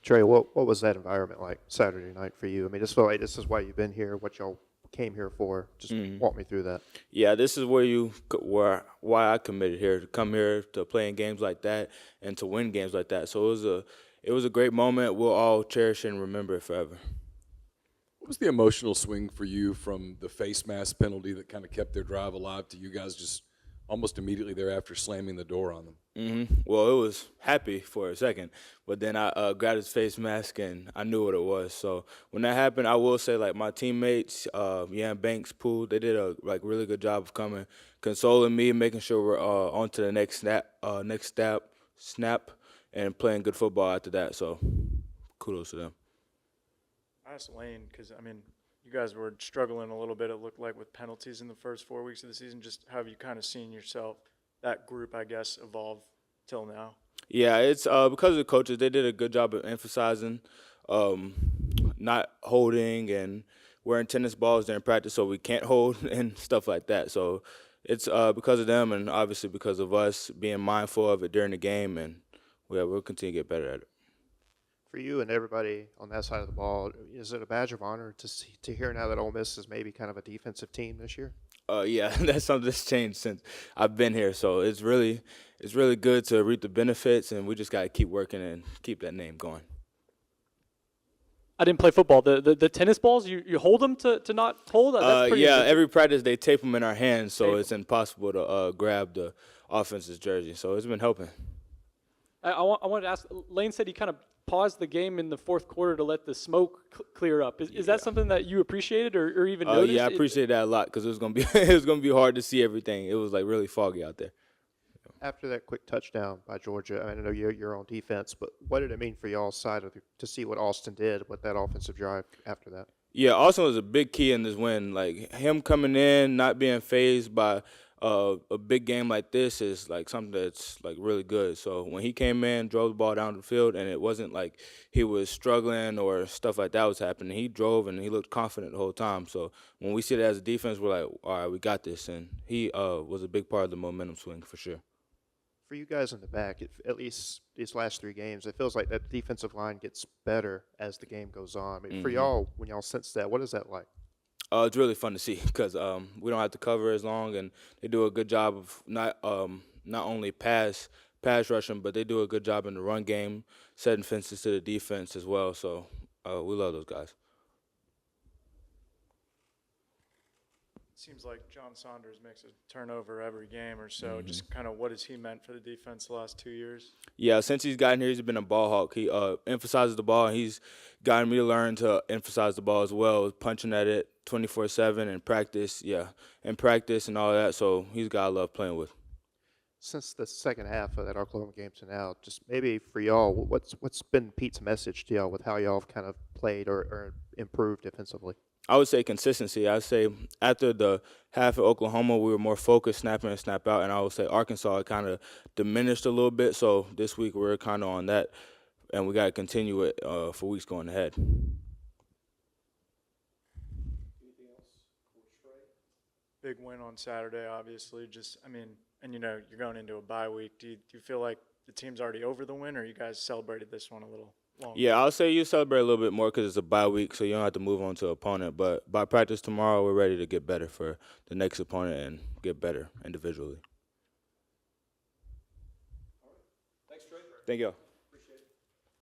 Trey, what was that environment like Saturday night for you? I mean, just feel like this is why you've been here, what y'all came here for. Just walk me through that. Yeah, this is why I committed here to come here to play in games like that and to win games like that. So it was a great moment. We'll all cherish and remember it forever. What was the emotional swing for you from the face mask penalty that kind of kept their drive alive to you guys just almost immediately thereafter slamming the door on them? Well, it was happy for a second, but then I grabbed his face mask and I knew what it was. So when that happened, I will say like my teammates, Yan Banks, Poole, they did a really good job of coming, consoling me, making sure we're on to the next snap, and playing good football after that. So kudos to them. I asked Lane because, I mean, you guys were struggling a little bit, it looked like, with penalties in the first 4 weeks of the season. Just how have you kind of seen yourself, that group, I guess, evolve till now? Yeah, it's because of the coaches. They did a good job of emphasizing not holding and wearing tennis balls during practice so we can't hold and stuff like that. So it's because of them and obviously because of us being mindful of it during the game, and we'll continue to get better at it. For you and everybody on that side of the ball, is it a badge of honor to hear now that Ole Miss is maybe kind of a defensive team this year? Yeah, that's something that's changed since I've been here. So it's really good to reap the benefits, and we just got to keep working and keep that name going. I didn't play football. The tennis balls, you hold them to not hold? That's pretty yeah, amazing. every practice they tape them in our hands, so it's impossible to grab the offense's jersey. So it's been helping. I wanted to ask, Lane said he kind of paused the game in the fourth quarter to let the smoke clear up. Is that something that you appreciated or even noticed? Yeah, I appreciate that a lot because it was gonna be hard to see everything. It was like really foggy out there. After that quick touchdown by Georgia, I know you're on defense, but what did it mean for y'all's side to see what Austin did with that offensive drive after that? Yeah, Austin was a big key in this win. Like him coming in, not being fazed by a big game like this is like something that's like really good. So when he came in, drove the ball down the field, and it wasn't like he was struggling or stuff like that was happening. He drove and he looked confident the whole time. So when we see that as a defense, we're like, all right, we got this. And he was a big part of the momentum swing for sure. For you guys in the back, at least these last 3 games, it feels like that defensive line gets better as the game goes on. I mean, for y'all, when y'all sense that, what is that like? It's really fun to see because we don't have to cover as long, and they do a good job of not only pass rushing, but they do a good job in the run game, setting fences to the defense as well. So we love those guys. Seems like John Saunders makes a turnover every game or so. Just kind of what has he meant for the defense the last 2 years? Yeah, since he's gotten here, he's been a ball hawk. He emphasizes the ball, and he's gotten me to learn to emphasize the ball as well, punching at it 24/7 in practice. Yeah, in practice and all that. So he's a guy I love playing with. Since the second half of that Oklahoma game to now, just maybe for y'all, what's been Pete's message to y'all with how y'all have kind of played or improved defensively? I would say consistency. I would say after the half of Oklahoma, we were more focused, snap in and snap out. And I would say Arkansas kind of diminished a little bit. So this week we're kind of on that, and we got to continue it for weeks going ahead. Anything else for Trey? Big win on Saturday, obviously. Just, I mean, and you're going into a bye week. Do you feel like the team's already over the win, or you guys celebrated this one a little longer? Yeah, I'll say you celebrate a little bit more because it's a bye week, so you don't have to move on to an opponent. But by practice tomorrow, we're ready to get better for the next opponent and get better individually. Thanks, Trey. Thank you.